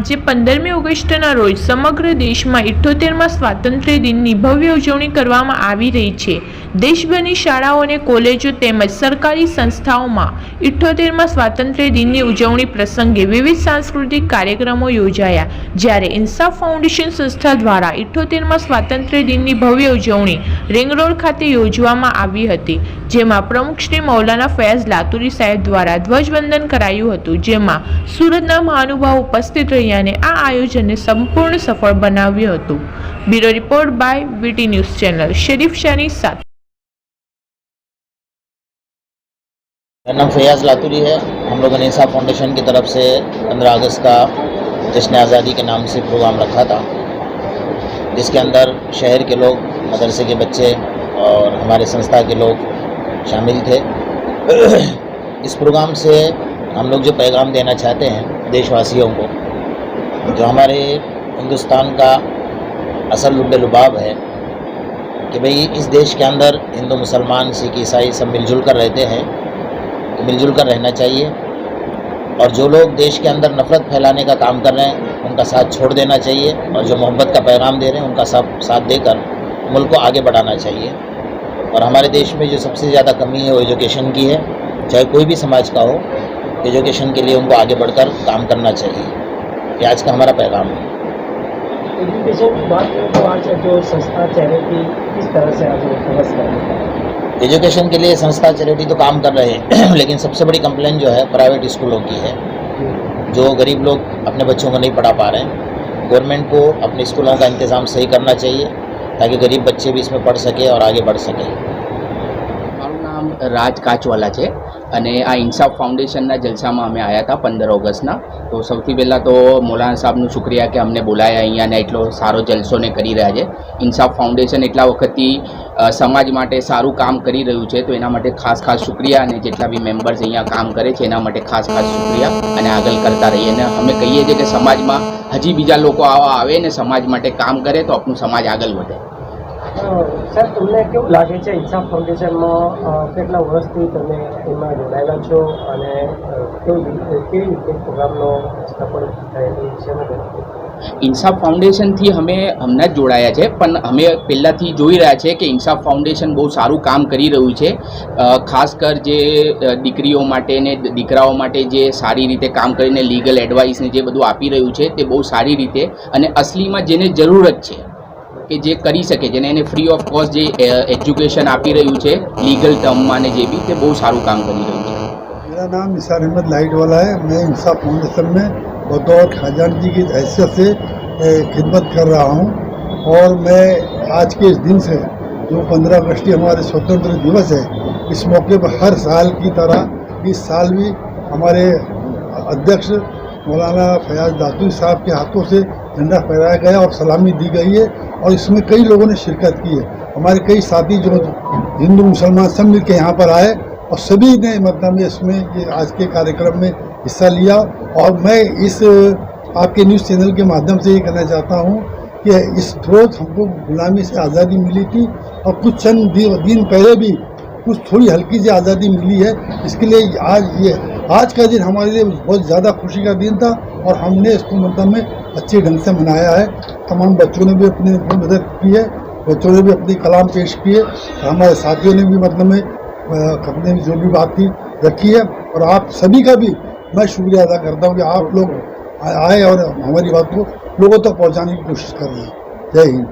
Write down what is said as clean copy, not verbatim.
આજે 15મી ઓગસ્ટના રોજ સમગ્ર દેશમાં 78મા સ્વાતંત્ર્ય દિનની ભવ્ય ઉજવણી કરવામાં આવી રહી છે। દેશભરની શાળાઓ અને કોલેજો તેમજ સરકારી સંસ્થાઓમાં 78મા સ્વાતંત્ર્ય દિનની ઉજવણી પ્રસંગે વિવિધ સાંસ્કૃતિક કાર્યક્રમો યોજાયા, જ્યારે ઇન્સાફ ફાઉન્ડેશન સંસ્થા દ્વારા 78મા સ્વાતંત્ર્ય દિનની ભવ્ય ઉજવણી રિંગ રોડ ખાતે યોજવામાં આવી હતી, જેમાં પ્રમુખ શ્રી મૌલાના ફૈયાઝ લાતુરી સાહેબ દ્વારા ધ્વજવંદન કરાયું હતું, જેમાં સુરતના મહાનુભાવો ઉપસ્થિત રહ્યા અને આ આયોજનને સંપૂर्ण સફળ બનાવ્યું હતું। Bureau report by VT news channel Sharif Shani साथ। मेरा नाम फैयाज़ लातूरी है। हम लोगों ने इंसाफ फाउंडेशन की तरफ से 15 अगस्त का जश्न आज़ादी के नाम से प्रोग्राम रखा था, जिसके अंदर शहर के लोग, मदरसे के बच्चे और हमारे संस्था के लोग शामिल थे। इस प्रोग्राम से हम लोग जो पैगाम देना चाहते हैं देशवासियों को, जो हमारे हिंदुस्तान का असल लुब्बे लुबाब है कि भाई इस देश के अंदर हिंदू मुसलमान सिख ईसाई सब मिलजुल कर रहते हैं, तो मिलजुल कर रहना चाहिए। और जो लोग देश के अंदर नफरत फैलाने का काम कर रहे हैं उनका साथ छोड़ देना चाहिए, और जो मोहब्बत का पैगाम दे रहे हैं उनका साथ देकर मुल्क को आगे बढ़ाना चाहिए। और हमारे देश में जो सबसे ज़्यादा कमी है वो एजुकेशन की है, चाहे कोई भी समाज का हो, एजुकेशन के लिए उनको आगे बढ़कर काम करना चाहिए। ये आज का हमारा पैगाम है। एजुकेशन की बात करें तो आज जो संस्था चैरिटी किस तरह से आज फोकस कर रही है? एजुकेशन के लिए संस्था चैरिटी तो काम कर रहे हैं लेकिन सबसे बड़ी कंप्लेंट जो है प्राइवेट स्कूलों की है। जो गरीब लोग अपने बच्चों को नहीं पढ़ा पा रहे हैं, गवर्नमेंट को अपने स्कूलों का इंतज़ाम सही करना चाहिए ताकि गरीब बच्चे भी इसमें पढ़ सके और आगे बढ़ सके। મારું નામ રાજ કાચવાલા છે અને આ ઇન્સાફ ફાઉન્ડેશનના જલસામાં અમે આવ્યા હતા 15 ઓગસ્ટના। તો સૌથી પહેલાં તો મૌલાના સાહેબનું શુક્રિયા કે અમને બોલાયા અહીંયા ને એટલો સારો જલસોને કરી રહ્યા છે। ઇન્સાફ ફાઉન્ડેશન એટલા વખતથી સમાજ માટે સારું કામ કરી રહ્યું છે, તો એના માટે ખાસ શુક્રિયા, અને જેટલા બી મેમ્બર્સ અહીંયા કામ કરે છે એના માટે ખાસ શુક્રિયા, અને આગળ કરતા રહીએ। અને અમે કહીએ છીએ કે સમાજમાં હજી બીજા લોકો આવા આવે ને સમાજ માટે કામ કરે તો આપણું સમાજ આગળ વધે। સર, તમને કેવું લાગે છે ઇન્સાફ ફાઉન્ડેશનમાં કેટલા વર્ષથી તમે એમાં જોડાયેલા છો અને કેવી રીતે પ્રોગ્રામનો સફળ થયેલી છે? ઇન્સાફ ફાઉન્ડેશનથી અમે હમણાં જ જોડાયા છે, પણ અમે પહેલાંથી જોઈ રહ્યા છે કે ઇન્સાફ ફાઉન્ડેશન બહુ સારું કામ કરી રહ્યું છે। ખાસ કર જે દીકરીઓ માટે ને દીકરાઓ માટે જે સારી રીતે કામ કરીને લીગલ એડવાઇસને જે બધું આપી રહ્યું છે તે બહુ સારી રીતે, અને અસલીમાં જેને જરૂરત છે કે જે કરી શકે, જેને એને फ्री ऑफ कॉस्ट જે એજ્યુકેશન આપી રહ્યું છે લીગલ ટર્મમાં ને જે બી, તે બહુ સારું કામ કરી રહ્યું છે। मेरा नाम निसार अहमद लाइट वाला है। मैं इंसाफ फाउंडेशन में बतौर खजान जी की हैसियत से खिदमत कर रहा हूँ। और मैं आज के इस दिन से जो 15 अगस्त हमारे स्वतंत्र दिवस है, इस मौके पर हर साल की तरह इस साल भी हमारे अध्यक्ष मौलाना फैयाज़ लातूरी साहब के हाथों से झंडा फहराया गया और सलामी दी गई है, और इसमें कई लोगों ने शिरकत की है। हमारे कई साथी जो हिंदू मुसलमान सब मिल के यहाँ पर आए और सभी ने मतलब इसमें ये आज के कार्यक्रम में हिस्सा लिया। और मैं इस आपके न्यूज़ चैनल के माध्यम से ये कहना चाहता हूँ कि इस रोज़ हमको गुलामी से आज़ादी मिली थी, और कुछ चंद दिन पहले भी कुछ थोड़ी हल्की सी आज़ादी मिली है। इसके लिए आज का दिन हमारे लिए बहुत ज़्यादा खुशी का दिन था, और हमने इसको मतलब में अच्छे ढंग से मनाया है। तमाम बच्चों ने भी अपनी मदद की है, बच्चों ने भी अपनी कलाम पेश किए, हमारे साथियों ने भी मतलब में अपने जो भी बात थी रखी है। और आप सभी का भी मैं शुक्रिया अदा करता हूँ कि आप लोग आए और हमारी बात को लोगों तक पहुँचाने की कोशिश कर रहे हैं। जय हिंद।